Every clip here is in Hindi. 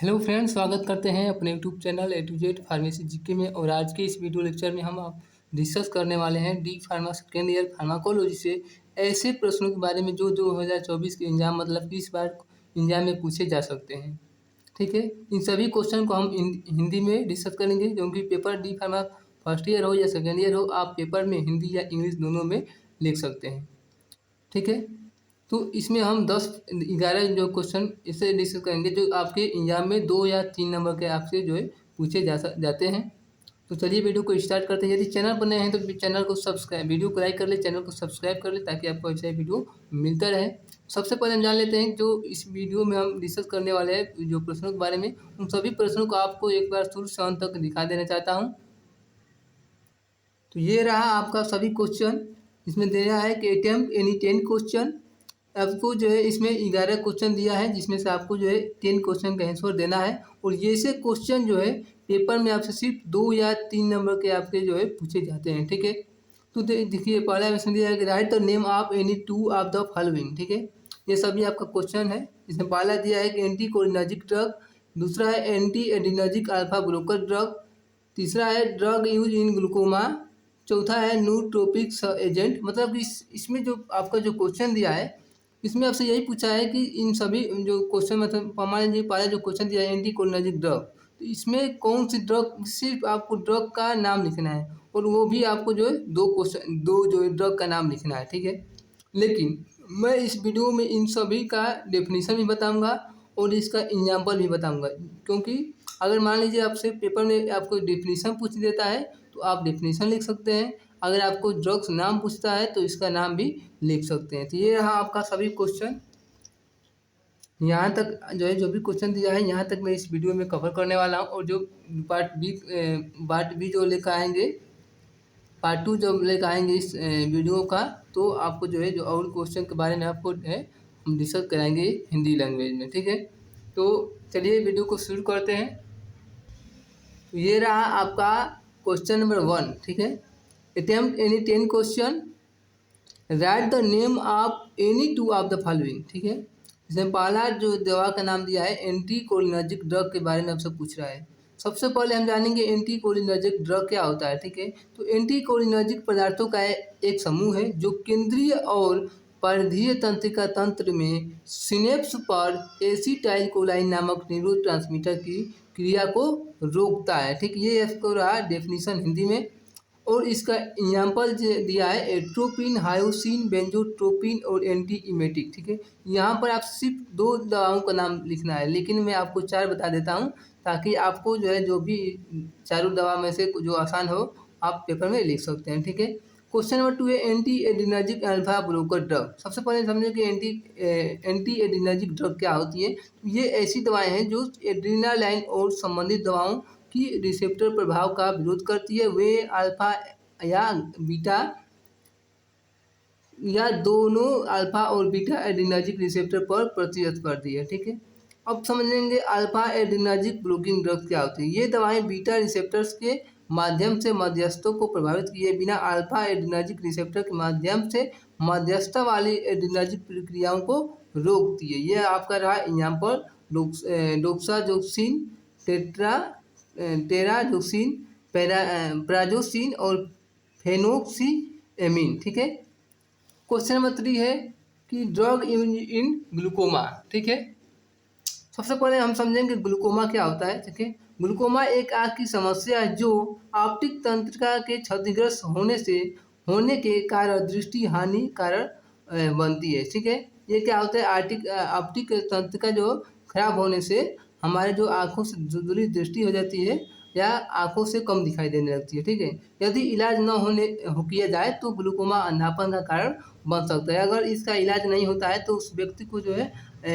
हेलो फ्रेंड्स, स्वागत करते हैं अपने YouTube channel A to Z pharmacy GK में। और आज के इस वीडियो लेक्चर में हम आप डिस्कस करने वाले हैं D pharma second year pharmacology से ऐसे प्रश्नों के बारे में जो 2024 के एग्जाम मतलब कि इस बार एग्जाम में पूछे जा सकते हैं। ठीक है, इन सभी क्वेश्चन को हम हिंदी में डिस्कस करेंगे, क्योंकि paper D pharma first year हो या सेकेंड ईयर हो, आप पेपर में हिंदी या इंग्लिश दोनों में लिख सकते हैं। ठीक है, तो इसमें हम 10-11 जो क्वेश्चन इससे डिस्कस करेंगे जो आपके एग्जाम में 2 या 3 नंबर के आपसे जो है पूछे जाते हैं। तो चलिए वीडियो को स्टार्ट करते हैं। यदि चैनल पर नए हैं तो चैनल को सब्सक्राइब, वीडियो को लाइक कर ले, चैनल को सब्सक्राइब कर ले ताकि आपको ऐसा वीडियो मिलता रहे। सबसे पहले हम जान लेते हैं जो इस वीडियो में हम डिस्कस करने वाले हैं जो प्रश्नों के बारे में, उन सभी प्रश्नों को आपको एक बार शुरू से अंत तक दिखा देना चाहता हूँ। तो ये रहा आपका सभी क्वेश्चन। इसमें दे रहा है कि अटेम्प्ट एनी 10 क्वेश्चन। आपको जो है इसमें 11 क्वेश्चन दिया है, जिसमें से आपको जो है 10 क्वेश्चन का आंसर देना है। और ये से क्वेश्चन जो है पेपर में आपसे सिर्फ 2 या 3 नंबर के आपके जो है पूछे जाते हैं। ठीक है, तो देखिए पहला क्वेश्चन दिया है कि right the name of any two of the following. ठीक है, ये सभी आपका क्वेश्चन है। इसमें पहला दिया है कि एंटी कोलिनर्जिक ड्रग, दूसरा है anti adrenergic alpha blocker drug, तीसरा है ड्रग यूज इन ग्लूकोमा, चौथा है न्यूट्रोपिक एजेंट। मतलब कि इसमें जो आपका जो क्वेश्चन दिया है इसमें आपसे यही पूछा है कि इन सभी जो क्वेश्चन मतलब मान लीजिए पहला जो क्वेश्चन दिया है एंटी कोलिनर्जिक ड्रग, तो इसमें कौन सी ड्रग, सिर्फ आपको ड्रग का नाम लिखना है और वो भी आपको जो है दो जो है ड्रग का नाम लिखना है। ठीक है, लेकिन मैं इस वीडियो में इन सभी का डेफिनेशन भी बताऊंगा और इसका एग्जाम्पल भी बताऊंगा, क्योंकि अगर मान लीजिए आपसे पेपर में आपको डेफिनेशन पूछ देता है तो आप डेफिनेशन लिख सकते हैं, अगर आपको ड्रग्स नाम पूछता है तो इसका नाम भी लिख सकते हैं। तो ये रहा आपका सभी क्वेश्चन। यहाँ तक जो है जो भी क्वेश्चन दिया है यहाँ तक मैं इस वीडियो में कवर करने वाला हूँ। और जो पार्ट बी जो लेकर आएंगे, पार्ट 2 जब लेकर आएंगे इस वीडियो का, तो आपको जो है जो और क्वेश्चन के बारे में आपको है हम डिस्कस कराएंगे हिंदी लैंग्वेज में। ठीक है, तो चलिए वीडियो को शुरू करते हैं। तो ये रहा आपका क्वेश्चन नंबर 1। ठीक है, attempt any 10 question, right the name of any two of the following. ठीक है, इसमें पहला जो दवा का नाम दिया है एंटी कोलिनर्जिक ड्रग के बारे में आपसे पूछ रहा है। सबसे पहले हम जानेंगे एंटी कोलिनर्जिक ड्रग क्या होता है। ठीक है, तो एंटी कोलिनर्जिक पदार्थों का एक समूह है जो केंद्रीय और परिधीय तंत्रिका तंत्र में सिनेप्स पर एसिटाइल कोलाइन नामक न्यूरोट्रांसमीटर की क्रिया को रोकता है। ठीक, ये इसको रहा डेफिनेशन हिंदी में। और इसका एग्जाम्पल दिया है एट्रोपिन, हायोसिन, बेंजोट्रोपिन और एंटी इमेटिक। ठीक है, यहाँ पर आप सिर्फ 2 दवाओं का नाम लिखना है, लेकिन मैं आपको 4 बता देता हूँ ताकि आपको जो है जो भी चारों दवा में से जो आसान हो आप पेपर में लिख सकते हैं। ठीक है, क्वेश्चन नंबर 2 है anti adrenergic alpha blocker drug. सबसे पहले समझे कि एंटी एडिनर्जिक ड्रग क्या होती है। ये ऐसी दवाएं हैं जो एड्रीनालाइन और संबंधित दवाओं की रिसेप्टर प्रभाव का विरोध करती है। वे अल्फा या बीटा या दोनों अल्फा और बीटा एड्रीनर्जिक रिसेप्टर पर प्रतिरत करती है। ठीक है, अब समझेंगे अल्फा एड्रीनर्जिक ब्लॉकिंग ड्रग्स क्या होती है। ये दवाएं बीटा रिसेप्टर्स के माध्यम से मध्यस्थों को प्रभावित किए बिना अल्फा एड्रीनर्जिक रिसेप्टर के माध्यम से मध्यस्थता वाली एड्रीनर्जिक प्रक्रियाओं को रोकती है। यह आपका रहा एग्जाम्पल डोक्साजोक्सिन, टेराजोक्सिन, प्राजोसिन और फेनोक्सीएमिन। ठीक है, क्वेश्चन नंबर 3 है कि ड्रग इन ग्लूकोमा। ठीक है, सबसे पहले हम समझेंगे ग्लूकोमा क्या होता है। ठीक है, ग्लूकोमा एक आँख की समस्या है जो ऑप्टिक तंत्रिका के क्षतिग्रस्त होने के कारण दृष्टि हानि कारण बनती है। ठीक है, ये क्या होता है, ऑप्टिक तंत्रिका जो खराब होने से हमारे जो आँखों से जुड़ी दृष्टि हो जाती है या आँखों से कम दिखाई देने लगती है। ठीक है, यदि इलाज न किया जाए तो ग्लूकोमा अंधापन का कारण बन सकता है। अगर इसका इलाज नहीं होता है तो उस व्यक्ति को जो है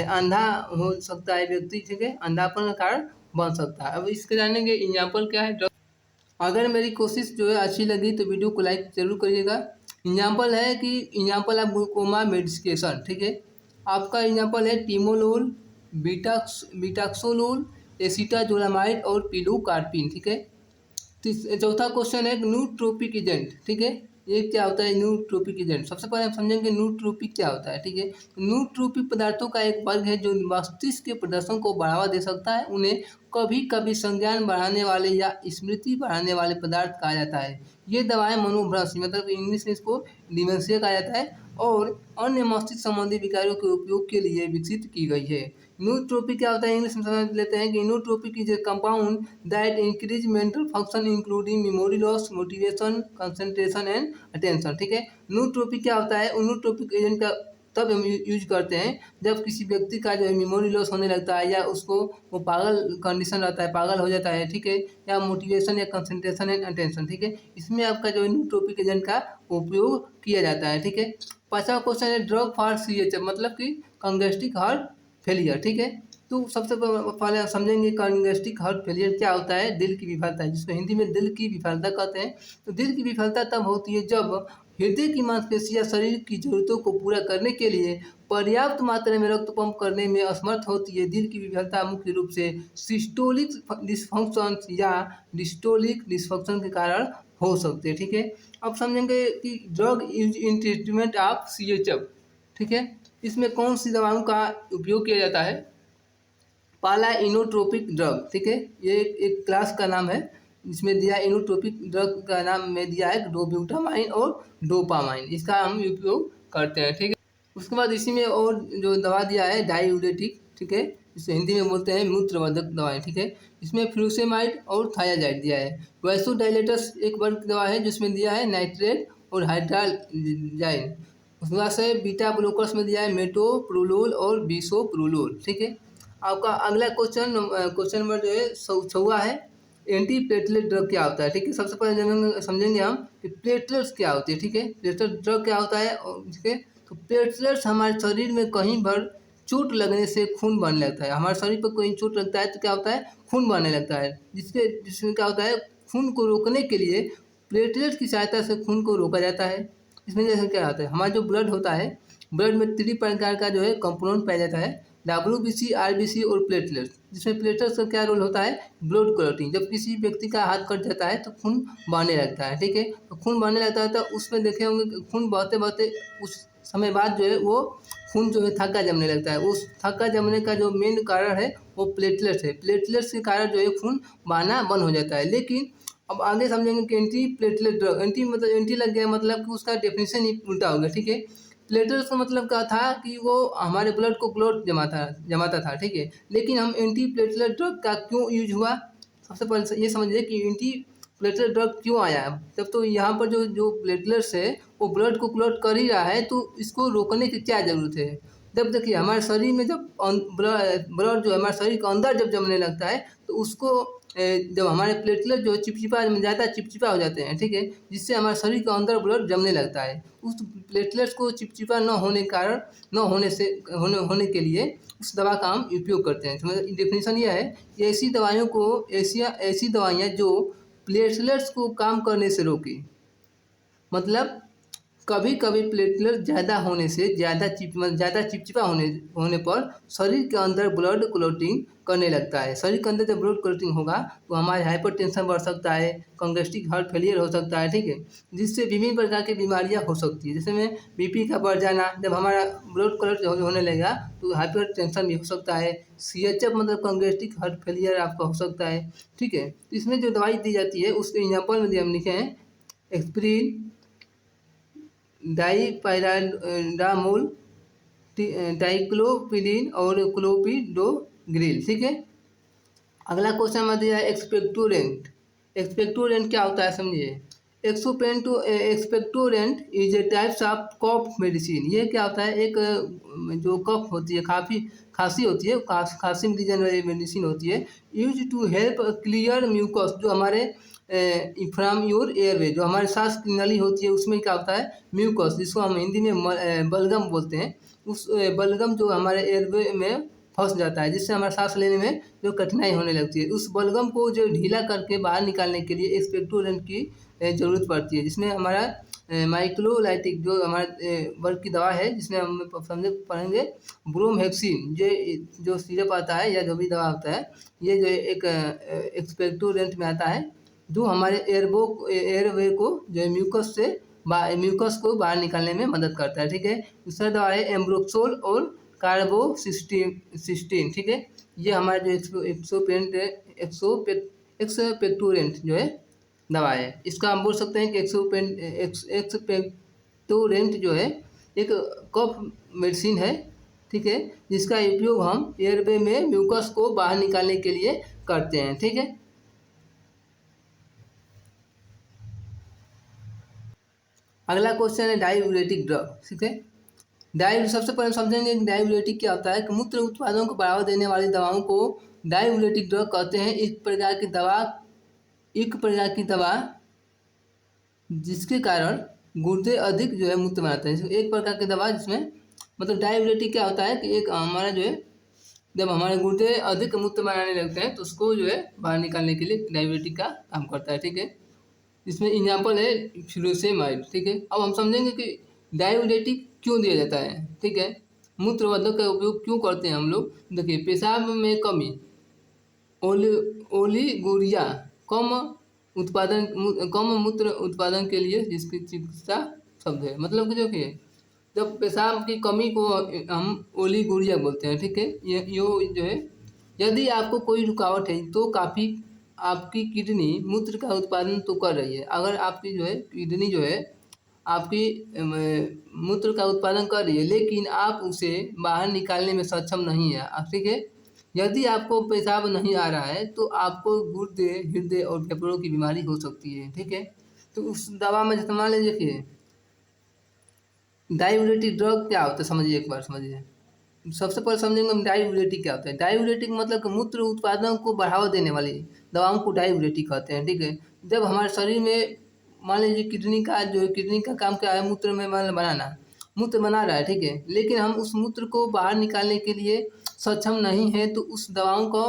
अंधा हो सकता है व्यक्ति। ठीक है, अंधापन का कारण बन सकता है। अब इसके जानेंगे एग्जाम्पल क्या है। अगर मेरी कोशिश जो है अच्छी लगी तो वीडियो को लाइक जरूर करिएगा। एग्जाम्पल है कि एग्जाम्पल ऑफ ग्लूकोमा मेडिकेशन। ठीक है, आपका एग्जाम्पल है टीमोलोल, बीटाक्सोलोल, एसिटाजोलामाइड और पिलोकार्पिन। ठीक है, चौथा क्वेश्चन है न्यूट्रोपिक एजेंट। ठीक है, ये क्या होता है न्यूट्रोपिक एजेंट। सबसे पहले हम समझेंगे न्यूट्रोपिक क्या होता है, ठीक है। न्यूट्रोपिक पदार्थों का एक वर्ग है जो मस्तिष्क के प्रदर्शन को बढ़ावा दे सकता है। उन्हें कभी कभी संज्ञान बढ़ाने वाले या स्मृति बढ़ाने वाले पदार्थ कहा जाता है। ये दवाएं मनोभ्रंश मतलब इंग्लिश में इसको डिमेंशिया कहा जाता है और अन्य मस्तिष्क संबंधी विकारों के उपयोग के लिए विकसित की गई है। न्यूट्रोपिक क्या होता है इंग्लिश में समझ लेते हैं कि nootropic is a compound that increase mental function including memory loss, motivation, concentration and attention, ठीक है। न्यूट्रोपिक क्या होता है, न्यूट्रोपिक एजेंट का तब हम यूज करते हैं जब किसी व्यक्ति का जो है मेमोरी लॉस होने लगता है या उसको वो पागल कंडीशन रहता है, पागल हो जाता है, ठीक है, या मोटिवेशन या कंसंट्रेशन एंड अटेंशन, ठीक है। इसमें आपका जो है न्यूट्रोपिक एजेंट का उपयोग किया जाता है, ठीक है। 5वां क्वेश्चन है ड्रग फॉर सीएचएफ मतलब कि कंजेस्टिव हार्ट फेलियर, ठीक है। तो सबसे पहले आप समझेंगे कंजेस्टिव हार्ट फेलियर क्या होता है, दिल की विफलता, जिसको हिंदी में दिल की विफलता कहते हैं। तो दिल की विफलता तब होती है जब हृदय की मांसपेशियां शरीर की जरूरतों को पूरा करने के लिए पर्याप्त मात्रा में रक्त पंप करने में असमर्थ होती है। दिल की विफलता मुख्य रूप से सिस्टोलिक डिसफंक्शन या डिस्टोलिक डिसफंक्शन के कारण हो सकते हैं, ठीक है। अब समझेंगे कि drug use in treatment of CHF, ठीक है। इसमें कौन सी दवाओं का उपयोग किया जाता है, पहला इनोट्रोपिक ड्रग, ठीक है, ये एक क्लास का नाम है जिसमें दिया इनोट्रोपिक ड्रग का नाम में दिया है डोब्यूटामाइन और डोपामाइन, इसका हम उपयोग करते हैं, ठीक है। उसके बाद इसी में और जो दवा दिया है डायूरेटिक, ठीक है, इसे हिंदी में बोलते हैं मूत्रवर्धक दवाएं, ठीक है। इसमें फ्लूसेमाइड और थायाजाइड दिया है। वैसोडाइलेटर्स एक वर्ग की दवा है जिसमें दिया है नाइट्रेट और हाइड्राजाइन। उसके बाद से बीटा ब्लोकर्स में दिया है मेटोप्रोलोल और बिसोप्रोलोल, ठीक है। आपका अगला क्वेश्चन नंबर जो है 6वां है एंटी प्लेटलेट ड्रग क्या होता है, ठीक है। सबसे पहले समझेंगे हम कि प्लेटलेट्स क्या होती है, ठीक है। प्लेटलेट ड्रग क्या होता है, ठीक है। तो प्लेटलेट्स हमारे शरीर में कहीं पर चोट लगने से खून बनने लगता है। हमारे शरीर पर कोई चोट लगता है तो क्या होता है, खून बनने लगता है, जिसमें क्या होता है, खून को रोकने के लिए प्लेटलेट की सहायता से खून को रोका जाता है। इसमें जैसे क्या होता है, हमारा जो ब्लड होता है, ब्लड में 3 प्रकार का जो है कंपोनेंट पाया जाता है, WBC, RBC और प्लेटलेट्स। जिसमें प्लेटलेट्स का क्या रोल होता है, ब्लड क्लॉटिंग। जब किसी व्यक्ति का हाथ कट जाता है तो खून बहने लगता है, ठीक है। तो खून बहने लगता है तो उसमें देखे होंगे कि खून बहते बहते उस समय बाद जो है वो खून जो है थक्का जमने लगता है। उस थक्का जमने का जो मेन कारण है वो प्लेटलेट्स है। प्लेटलेट्स के कारण जो है खून बहना बंद हो जाता है। लेकिन अब आगे समझेंगे कि एंटी प्लेटलेट ड्रग, एंटी मतलब एंटी लग गया मतलब कि उसका डेफिनेशन ही उल्टा हो गया, ठीक है। प्लेटलेट्स का मतलब क्या था कि वो हमारे ब्लड को क्लॉट जमाता था, ठीक है। लेकिन हम एंटी प्लेटलेट ड्रग का क्यों यूज हुआ, सबसे पहले ये समझिए कि एंटी प्लेटलेट ड्रग क्यों आया। तब तो यहाँ पर जो जो प्लेटलेट्स है वो ब्लड को क्लॉट कर ही रहा है, तो इसको रोकने की क्या ज़रूरत है। जब देखिए हमारे शरीर में जब ब्लड जो है हमारे शरीर के अंदर जब जमने लगता है तो उसको जब हमारे प्लेटलेट जो चिपचिपा ज़्यादा चिपचिपा हो जाते हैं, ठीक है, जिससे हमारे शरीर के अंदर ब्लड जमने लगता है। उस प्लेटलेट्स को चिपचिपा न होने कारण न होने से होने के लिए उस दवा का हम उपयोग करते हैं। तो डेफिनेशन यह है कि ऐसी दवाइयाँ जो प्लेटलेट्स को काम करने से रोके, मतलब कभी कभी प्लेटलेट ज़्यादा होने से ज़्यादा चिपचिपा होने पर शरीर के अंदर ब्लड क्लॉटिंग करने लगता है। शरीर के अंदर जब ब्लड क्लॉटिंग होगा तो हमारे हाइपरटेंशन बढ़ सकता है, कंजेस्टिव हार्ट फेलियर हो सकता है, ठीक है, जिससे विभिन्न प्रकार की बीमारियां हो सकती है। जैसे में बीपी का बढ़ जाना, जब हमारा ब्लड क्लॉट होने लगेगा तो हाइपरटेंशन भी हो सकता है। सीएचएफ मतलब कंजेस्टिव हार्ट फेलियर आपका हो सकता है, ठीक है। तो इसमें जो दवाई दी जाती है उसके एग्जाम्पल में हम लिखे हैं एस्पिरिन, डाइपैराडामोल, डाइक्लोपिडिन और क्लोपिडोग्रिल, ठीक है। अगला क्वेश्चन में दिया है एक्सपेक्टोरेंट। एक्सपेक्टोरेंट क्या होता है समझिए। Expectorant is a types of cough medicine. ये क्या होता है, एक जो कफ होती है, खांसी होती है, खांसी में दी जाने वाली मेडिसिन होती है। Use to help clear mucus, जो हमारे फ्रॉम योर एयरवे, जो हमारे सांस की नली होती है उसमें क्या होता है म्यूकस, जिसको हम हिंदी में बलगम बोलते हैं। उस बलगम जो हमारे एयरवे में फंस जाता है, जिससे हमारा सांस लेने में जो कठिनाई होने लगती है, उस बलगम को जो ढीला करके बाहर निकालने के लिए एक्सपेक्टोरेंट की ज़रूरत पड़ती है। जिसमें हमारा माइक्रोलाइटिक जो हमारे वर्ग की दवा है, जिसमें हम पढ़ेंगे ब्रोमहेक्सिन, जो सिरप आता है या जो भी दवा होता है, ये जो एक एक्सपेक्टोरेंट में आता है, जो हमारे एयरवे को जो है म्यूकस से म्यूकस को बाहर निकालने में मदद करता है। ठीक है, दूसरा दवा है एम्ब्रोक्सोल और कार्बोसिस्टीन। ठीक है, ये हमारा जो एक्सपेक्टोरेंट जो है दवा है, इसका हम बोल सकते हैं कि एक्सपेक्टोरेंट जो है एक कफ मेडिसिन है। ठीक है, जिसका उपयोग हम एयरवे में म्यूकस को बाहर निकालने के लिए करते हैं। ठीक है, अगला क्वेश्चन है डायूरेटिक ड्रग। ठीक है, सबसे पहले समझेंगे कि डायूरेटिक क्या होता है। कि मूत्र उत्पादन को बढ़ावा देने वाली दवाओं को डायूरेटिक ड्रग कहते हैं। एक प्रकार की दवा जिसके कारण गुर्दे अधिक जो है मूत्र बनाते हैं। एक प्रकार की दवा जिसमें मतलब डायूरेटिक क्या होता है कि एक हमारा जो है जब हमारे गुर्दे अधिक मूत्र बनाने लगते हैं तो उसको जो है बाहर निकालने के लिए डायूरेटिक का काम करता है। ठीक है, इसमें एग्जाम्पल है फ्यूरोसेमाइड। ठीक है, अब हम समझेंगे कि डायूरेटिक क्यों दिया जाता है। ठीक है, मूत्रवर्धक का उपयोग क्यों करते हैं हम लोग। देखिए, पेशाब में कमी, ओलिगोरिया, कम मूत्र उत्पादन के लिए जिसकी चिकित्सा शब्द है। मतलब कि देखिए, जब पेशाब की कमी को हम ओलिगोरिया बोलते हैं। ठीक है, ये जो है यदि आपको कोई रुकावट है तो काफ़ी आपकी किडनी मूत्र का उत्पादन तो कर रही है। अगर आपकी जो है किडनी जो है आपकी मूत्र का उत्पादन कर रही है लेकिन आप उसे बाहर निकालने में सक्षम नहीं है। ठीक है, यदि आपको पेशाब नहीं आ रहा है तो आपको गुर्दे, हृदय और फेफड़ों की बीमारी हो सकती है। ठीक है, तो उस दवा में जैसे मान लीजिए देखिए डायूरेटिक ड्रग क्या होता है, समझिए एक बार समझिए। सबसे पहले समझेंगे हम डायूरेटिक क्या होता है। डायूरेटिक मतलब कि मूत्र उत्पादन को बढ़ावा देने वाली दवाओं को डायूरेटिक कहते हैं। ठीक है, जब हमारे शरीर में मान लीजिए किडनी का काम क्या है, मूत्र में बनाना, मूत्र बना रहा है। ठीक है, लेकिन हम उस मूत्र को बाहर निकालने के लिए सक्षम नहीं है तो उस दवाओं का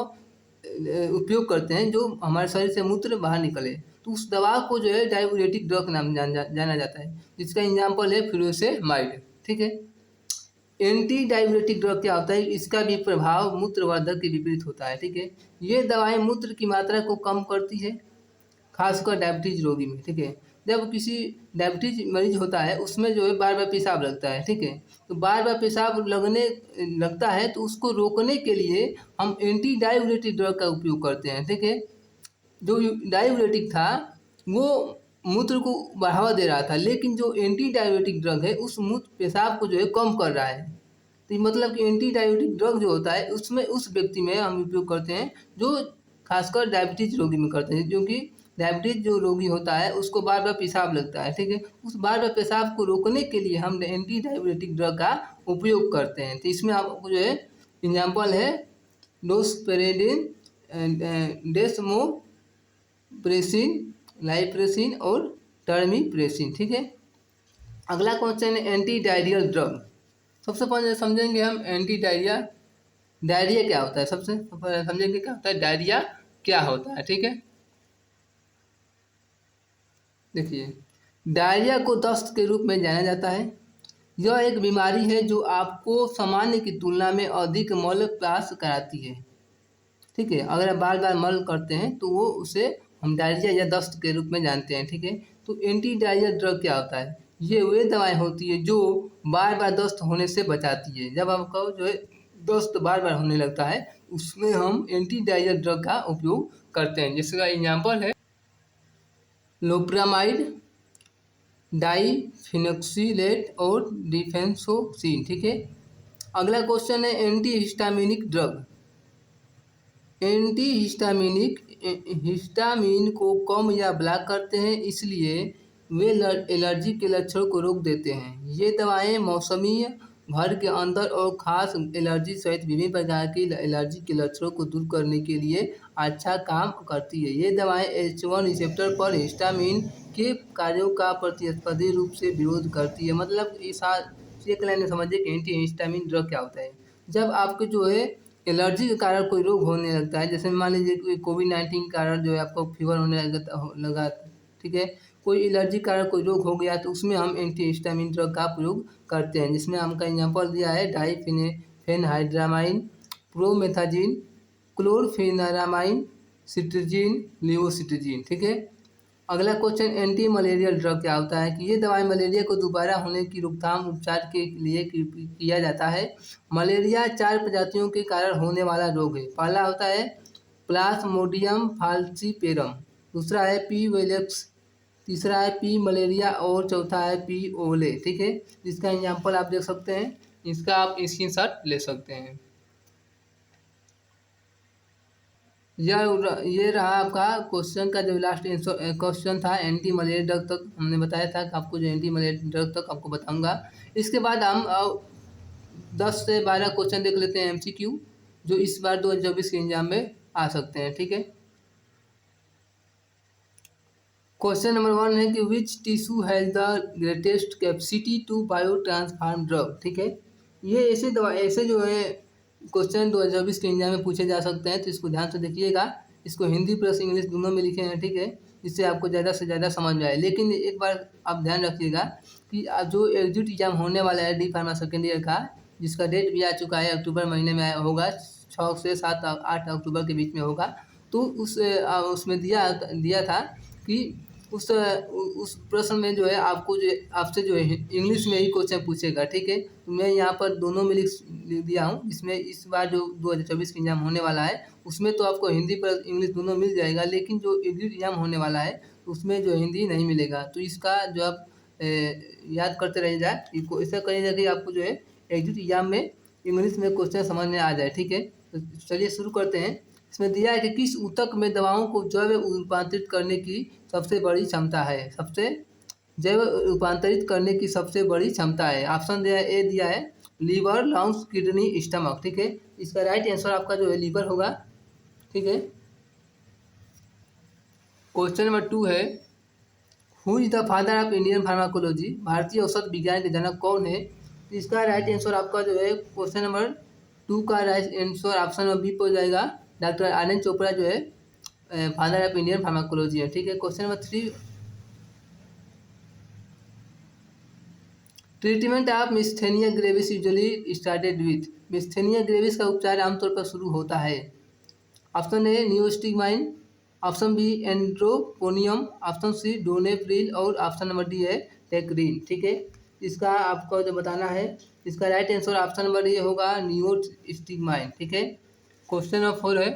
उपयोग करते हैं जो हमारे शरीर से मूत्र बाहर निकले। तो उस दवा को जो है डायूरेटिक ड्रग नाम जाना जाता है, जिसका एग्जाम्पल है फ्यूरोसेमाइड। ठीक है, एंटी डायूरेटिक ड्रग क्या होता है, इसका भी प्रभाव मूत्रवर्धक के विपरीत होता है। ठीक है, ये दवाएं मूत्र की मात्रा को कम करती है, खासकर डायबिटीज रोगी में। ठीक है, जब किसी डायबिटीज मरीज होता है उसमें जो है बार बार पेशाब लगता है। ठीक है, तो बार बार पेशाब लगता है तो उसको रोकने के लिए हम एंटी डायूरेटिक ड्रग का उपयोग करते हैं। ठीक है, जो डायूरेटिक था वो मूत्र को बढ़ावा दे रहा था, लेकिन जो एंटी डायूरेटिक ड्रग है उस मूत्र पेशाब को जो है कम कर रहा है। तो मतलब कि एंटी डायूरेटिक ड्रग जो होता है उसमें उस व्यक्ति में हम उपयोग करते हैं जो खासकर डायबिटीज रोगी में करते हैं, क्योंकि डायबिटीज जो रोगी होता है उसको बार बार पेशाब लगता है। ठीक है, उस बार बार पेशाब को रोकने के लिए हम एंटी डायूरेटिक ड्रग का उपयोग करते हैं। तो इसमें आपको जो है एग्जाम्पल है डोस्पेरेडिन, डेस्मोप्रेसिन, लाइप्रेसिन और टर्मीप्रेसिन। ठीक है, अगला क्वेश्चन है एंटी डायरियल ड्रग। सबसे पहले समझेंगे हम एंटी डायरिया क्या होता है। सबसे पहले समझेंगे क्या होता है डायरिया क्या होता है। ठीक है, देखिए, डायरिया को दस्त के रूप में जाना जाता है। यह एक बीमारी है जो आपको सामान्य की तुलना में अधिक मल पास कराती है। ठीक है, अगर आप बार बार मल करते हैं तो वो उसे हम डायरिया या दस्त के रूप में जानते हैं। ठीक है, तो एंटी डायरिया ड्रग क्या होता है, ये वे दवाएं होती है जो बार बार दस्त होने से बचाती है। जब आपको जो है दस्त बार बार होने लगता है उसमें हम एंटी डायरिया ड्रग का उपयोग करते हैं, जिसका एग्जाम्पल है लोप्रामाइड, डाइफिनोक्सिलेट और डिफेंसोसिन। ठीक है, अगला क्वेश्चन है anti histaminic drug. Anti histamine को कम या ब्लॉक करते हैं, इसलिए वे एलर्जी के लक्षण को रोक देते हैं। ये दवाएं मौसमी, घर के अंदर और खास एलर्जी सहित विभिन्न प्रकार की एलर्जी के लक्षणों को दूर करने के लिए अच्छा काम करती है। ये दवाएं H1 रिसेप्टर पर हिस्टामिन के कार्यों का प्रतिस्पर्धी रूप से विरोध करती है। मतलब इस एक लाइन में समझिए कि एंटी हिस्टामिन ड्रग क्या होता है। जब आपको जो है एलर्जी के कारण कोई रोग होने लगता है, जैसे मान लीजिए कोविड-19 के कारण जो है आपको फीवर होने लगा। ठीक है, कोई एलर्जी कारण कोई रोग हो गया तो उसमें हम एंटी हिस्टामिन ड्रग का प्रयोग करते हैं, जिसमें हमका एग्जाम्पल दिया है डाइफेनहाइड्रामाइन, प्रोमेथाजिन, क्लोरफेनारामाइन, सिट्रजिन, लिवोसिट्रजिन। ठीक है, अगला क्वेश्चन, एंटी मलेरियल ड्रग क्या होता है? कि ये दवाई मलेरिया को दोबारा होने की रोकथाम उपचार के लिए किया जाता है। मलेरिया 4 प्रजातियों के कारण होने वाला रोग है। पहला होता है प्लाज्मोडियम फाल्सीपेरम, दूसरा है पी वेलेक्स, तीसरा है पी मलेरिया और चौथा है पी ओले। ठीक है, इसका एग्जाम्पल आप देख सकते हैं, इसका आप स्क्रीनशॉट ले सकते हैं। ये रहा आपका क्वेश्चन का जो लास्ट क्वेश्चन था, एंटी मलेरिया ड्रग तक हमने बताया था कि आपको जो एंटी मलेरिया ड्रग तक आपको बताऊंगा। इसके बाद हम 10 से 12 क्वेश्चन देख लेते हैं एमसीक्यू, जो इस बार 2024 के एग्जाम में आ सकते हैं। ठीक है, क्वेश्चन नंबर 1 है कि which tissue has the greatest capacity to biotransform drug. ठीक है, ये ऐसे जो है क्वेश्चन 2024 के एग्जाम में पूछे जा सकते हैं, तो इसको ध्यान से देखिएगा। इसको हिंदी प्लस इंग्लिश दोनों में लिखे हैं। ठीक है, जिससे आपको ज़्यादा से ज़्यादा समझ में आए। लेकिन एक बार आप ध्यान रखिएगा कि जो एग्जिट एग्जाम होने वाला है डी फार्मा सेकेंड ईयर का, जिसका डेट भी आ चुका है, अक्टूबर महीने में होगा, 6 से 8 अक्टूबर के बीच में होगा। तो उसमें दिया था कि उस प्रश्न में जो है आपको जो आपसे जो है इंग्लिश में ही क्वेश्चन पूछेगा। ठीक है, तो मैं यहाँ पर दोनों में लिख दिया हूँ। इसमें इस बार जो 2024 का एग्जाम होने वाला है, उसमें तो आपको हिंदी पर इंग्लिश दोनों मिल जाएगा, लेकिन जो एग्जिट एग्जाम होने वाला है उसमें जो हिंदी नहीं मिलेगा। तो इसका जो आप याद करते रह जाए, इसको ऐसा करिएगा कि आपको जो है एग्जिट एग्जाम में इंग्लिश में क्वेश्चन समझ में आ जाए। ठीक है, तो चलिए शुरू करते हैं। इसमें दिया है कि किस ऊतक में दवाओं को जैव रूपांतरित करने की सबसे बड़ी क्षमता है? जैव रूपांतरित करने की सबसे बड़ी क्षमता है। ऑप्शन दिया है लीवर, लंग्स, किडनी, स्टमक। ठीक है, इसका राइट आंसर आपका जो है लीवर होगा। ठीक है, क्वेश्चन नंबर 2 है, who is the father of Indian pharmacology? भारतीय औषध विज्ञान के जनक कौन है? इसका राइट आंसर आपका जो है क्वेश्चन नंबर 2 का right answer option number B पर हो जाएगा। डॉक्टर आनंद चोपड़ा जो है फादर ऑफ इंडियन फार्माकोलॉजी है। ठीक है, question number 3, treatment of myasthenia gravis usually started with? Myasthenia gravis का उपचार आमतौर पर शुरू होता है। Option A neostigmine, option B edrophonium, option C donepezil और ऑप्शन नंबर डी है टेक्रीन। ठीक है, इसका आपको जो बताना है, इसका right answer option number A होगा नियोस्टिमाइन। ठीक है, क्वेश्चन नंबर 4 है,